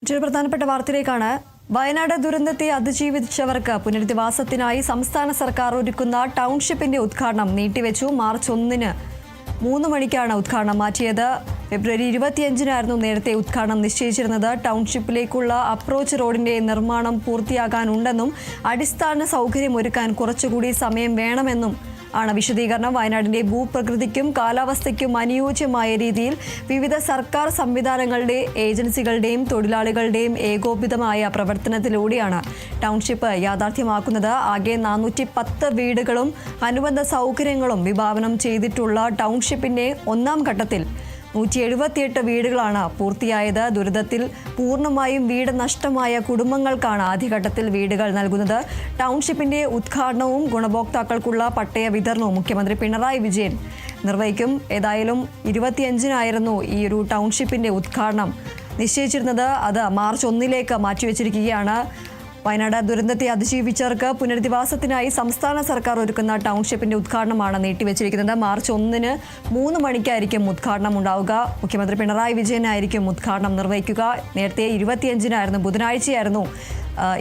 മറ്റൊരു പ്രധാനപ്പെട്ട വാർത്തയിലേക്കാണ്. വയനാട് ദുരന്തത്തെ അതിജീവിച്ചവർക്ക് പുനരധിവാസത്തിനായി സംസ്ഥാന സർക്കാർ ഒരുക്കുന്ന ടൗൺഷിപ്പിന്റെ ഉദ്ഘാടനം നീട്ടിവെച്ചു. മാർച്ച് 1-ന് 3 മണിക്കാണ് ഉദ്ഘാടനം മാറ്റിയത്. ഫെബ്രുവരി 25-നായിരുന്നു നേരത്തെ ഉദ്ഘാടനം നിശ്ചയിച്ചിരുന്നത്. ടൗൺഷിപ്പിലേക്കുള്ള അപ്രോച്ച് റോഡിന്റെ നിർമ്മാണം പൂർത്തിയാകാനുണ്ടെന്നും അടിസ്ഥാന സൗകര്യമൊരുക്കാൻ കുറച്ചുകൂടി സമയം വേണമെന്നും ആണ് വിശദീകരണം. വയനാടിന്റെ ഭൂപ്രകൃതിക്കും കാലാവസ്ഥയ്ക്കും അനുയോജ്യമായ രീതിയിൽ വിവിധ സർക്കാർ സംവിധാനങ്ങളുടെ ഏജൻസികളുടെയും തൊഴിലാളികളുടെയും ഏകോപിതമായ പ്രവർത്തനത്തിലൂടെയാണ് ടൗൺഷിപ്പ് യാഥാർത്ഥ്യമാക്കുന്നത്. ആകെ 410 വീടുകളും അനുബന്ധ സൗകര്യങ്ങളും വിഭാവനം ചെയ്തിട്ടുള്ള ടൗൺഷിപ്പിന്റെ ഒന്നാം ഘട്ടത്തിൽ 178 വീടുകളാണ് പൂർത്തിയായത്. ദുരിതത്തിൽ പൂർണ്ണമായും വീട് നഷ്ടമായ കുടുംബങ്ങൾക്കാണ് ആദ്യഘട്ടത്തിൽ വീടുകൾ നൽകുന്നത്. ടൗൺഷിപ്പിന്റെ ഉദ്ഘാടനവും ഗുണഭോക്താക്കൾക്കുള്ള പട്ടയ വിതരണവും മുഖ്യമന്ത്രി പിണറായി വിജയൻ നിർവഹിക്കും. ഏതായാലും 25-നായിരുന്നു ഈ ഒരു ടൗൺഷിപ്പിന്റെ ഉദ്ഘാടനം നിശ്ചയിച്ചിരുന്നത്. അത് മാർച്ച് 1-ലേക്ക് മാറ്റിവെച്ചിരിക്കുകയാണ്. വയനാട് ദുരന്തത്തെ അതിജീവിച്ചവർക്ക് പുനരധിവാസത്തിനായി സംസ്ഥാന സർക്കാർ ഒരുക്കുന്ന ടൗൺഷിപ്പിന്റെ ഉദ്ഘാടനമാണ് നീട്ടിവെച്ചിരിക്കുന്നത്. മാർച്ച് 1-ന് 3 മണിക്കായിരിക്കും ഉദ്ഘാടനം ഉണ്ടാവുക. മുഖ്യമന്ത്രി പിണറായി വിജയനായിരിക്കും ഉദ്ഘാടനം നിർവഹിക്കുക. നേരത്തെ 25-നായിരുന്നു, ബുധനാഴ്ചയായിരുന്നു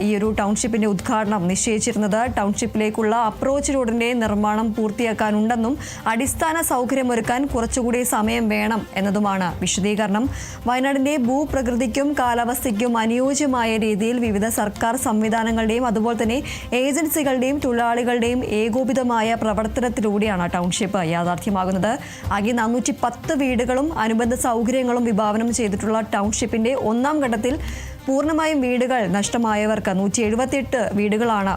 ഈ ഒരു ടൗൺഷിപ്പിന്റെ ഉദ്ഘാടനം നിശ്ചയിച്ചിരുന്നത്. ടൗൺഷിപ്പിലേക്കുള്ള അപ്രോച്ച് റോഡിന്റെ നിർമ്മാണം പൂർത്തിയാക്കാനുണ്ടെന്നും അടിസ്ഥാന സൗകര്യമൊരുക്കാൻ കുറച്ചുകൂടി സമയം വേണം എന്നതുമാണ് വിശദീകരണം. വയനാടിന്റെ ഭൂപ്രകൃതിക്കും കാലാവസ്ഥയ്ക്കും അനുയോജ്യമായ രീതിയിൽ വിവിധ സർക്കാർ സംവിധാനങ്ങളുടെയും അതുപോലെ തന്നെ ഏജൻസികളുടെയും തൊഴിലാളികളുടെയും ഏകോപിതമായ പ്രവർത്തനത്തിലൂടെയാണ് ടൗൺഷിപ്പ് യാഥാർത്ഥ്യമാകുന്നത്. ആകെ 410 വീടുകളും അനുബന്ധ സൗകര്യങ്ങളും വിഭാവനം ചെയ്തിട്ടുള്ള ടൗൺഷിപ്പിന്റെ ഒന്നാം ഘട്ടത്തിൽ പൂർണ്ണമായും വീടുകൾ നഷ്ടമായവർക്ക് 178 വീടുകളാണ്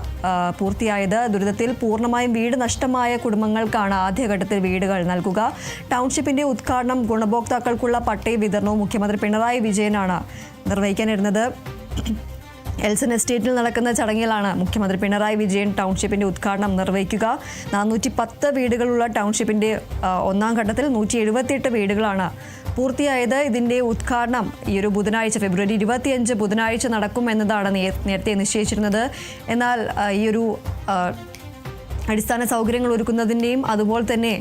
പൂർത്തിയായത്. ദുരിതത്തിൽ പൂർണ്ണമായും വീട് നഷ്ടമായ കുടുംബങ്ങൾക്കാണ് ആദ്യഘട്ടത്തിൽ വീടുകൾ നൽകുക. ടൗൺഷിപ്പിന്റെ ഉദ്ഘാടനം ഗുണഭോക്താക്കൾക്കുള്ള പട്ടയ വിതരണവും മുഖ്യമന്ത്രി പിണറായി വിജയനാണ് നിർവഹിക്കാനിരുന്നത്. എൽസൺ എസ്റ്റേറ്റിൽ നടക്കുന്ന ചടങ്ങിലാണ് മുഖ്യമന്ത്രി പിണറായി വിജയൻ ടൗൺഷിപ്പിന്റെ ഉദ്ഘാടനം നിർവഹിക്കുക. 410 വീടുകളുള്ള ടൗൺഷിപ്പിന്റെ ഒന്നാം ഘട്ടത്തിൽ 178 വീടുകളാണ് പൂർത്തിയായത്. ഇതിന്റെ ഉദ്ഘാടനം ഈ ഒരു ബുധനാഴ്ച ഫെബ്രുവരി 25 ബുധനാഴ്ച നടക്കുമെന്നതാണ് നേരത്തെ നിശ്ചയിച്ചിരുന്നത്. എന്നാൽ ഈ ഒരു അടിസ്ഥാന സൗകര്യങ്ങൾ ഒരുക്കുന്നതിൻ്റെയും അതുപോലെ തന്നെ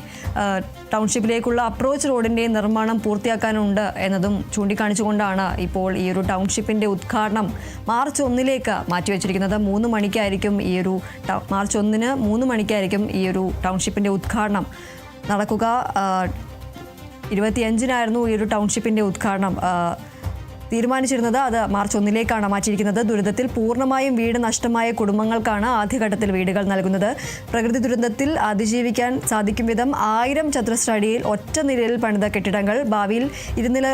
ടൗൺഷിപ്പിലേക്കുള്ള അപ്രോച്ച് റോഡിൻ്റെ നിർമ്മാണം പൂർത്തിയാക്കാനുണ്ട് എന്നതും ചൂണ്ടിക്കാണിച്ചുകൊണ്ടാണ് ഇപ്പോൾ ഈ ഒരു ടൗൺഷിപ്പിൻ്റെ ഉദ്ഘാടനം മാർച്ച് 1-ലേക്ക് മാറ്റിവെച്ചിരിക്കുന്നത്. 3 മണിക്കായിരിക്കും ഈ ഒരു മാർച്ച് 1-ന് 3 മണിക്കായിരിക്കും ഈ ഒരു ടൗൺഷിപ്പിൻ്റെ ഉദ്ഘാടനം നടക്കുക. 25-നായിരുന്നു ഈ ഒരു ടൗൺഷിപ്പിൻ്റെ ഉദ്ഘാടനം തീരുമാനിച്ചിരുന്നത്. അത് മാർച്ച് 1-ലേക്കാണ് മാറ്റിയിരിക്കുന്നത്. ദുരിതത്തിൽ പൂർണ്ണമായും വീട് നഷ്ടമായ കുടുംബങ്ങൾക്കാണ് ആദ്യഘട്ടത്തിൽ വീടുകൾ നൽകുന്നത്. പ്രകൃതി ദുരന്തത്തിൽ അതിജീവിക്കാൻ സാധിക്കും വിധം 1000 ചതുരശ്ര അടിയിൽ ഒറ്റ നിലയിൽ പണിത കെട്ടിടങ്ങൾ ഭാവിയിൽ 2 നില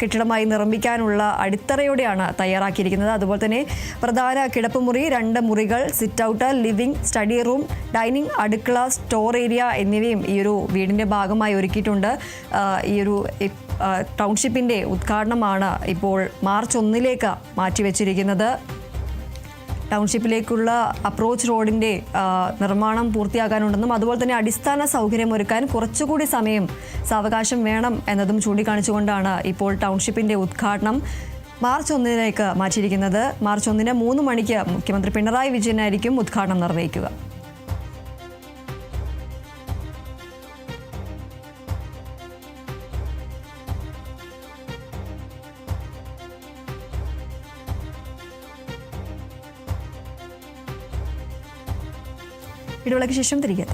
കെട്ടിടമായി നിർമ്മിക്കാനുള്ള അടിത്തറയോടെയാണ് തയ്യാറാക്കിയിരിക്കുന്നത്. അതുപോലെ തന്നെ പ്രധാന കിടപ്പുമുറി, 2 മുറികൾ, sit out, living, study room, dining, അടുക്കള, സ്റ്റോർ ഏരിയ എന്നിവയും ഈ ഒരു വീടിൻ്റെ ഭാഗമായി ഒരുക്കിയിട്ടുണ്ട്. ഈ ഒരു ടൗൺഷിപ്പിൻ്റെ ഉദ്ഘാടനമാണ് ഇപ്പോൾ മാർച്ച് 1-ലേക്ക് മാറ്റിവെച്ചിരിക്കുന്നത്. ടൗൺഷിപ്പിലേക്കുള്ള അപ്രോച്ച് റോഡിൻ്റെ നിർമ്മാണം പൂർത്തിയാകാനുണ്ടെന്നും അതുപോലെ തന്നെ അടിസ്ഥാന സൗകര്യമൊരുക്കാൻ കുറച്ചുകൂടി സമയം സാവകാശം വേണം എന്നതും ചൂണ്ടിക്കാണിച്ചുകൊണ്ടാണ് ഇപ്പോൾ ടൗൺഷിപ്പിൻ്റെ ഉദ്ഘാടനം മാർച്ച് 1-ലേക്ക് മാറ്റിയിരിക്കുന്നത്. മാർച്ച് 1-ന് 3 മണിക്ക് മുഖ്യമന്ത്രി പിണറായി വിജയനായിരിക്കും ഉദ്ഘാടനം നിർവഹിക്കുക. ഇടവേളയ്ക്ക് ശേഷം തിരികെ എത്താം.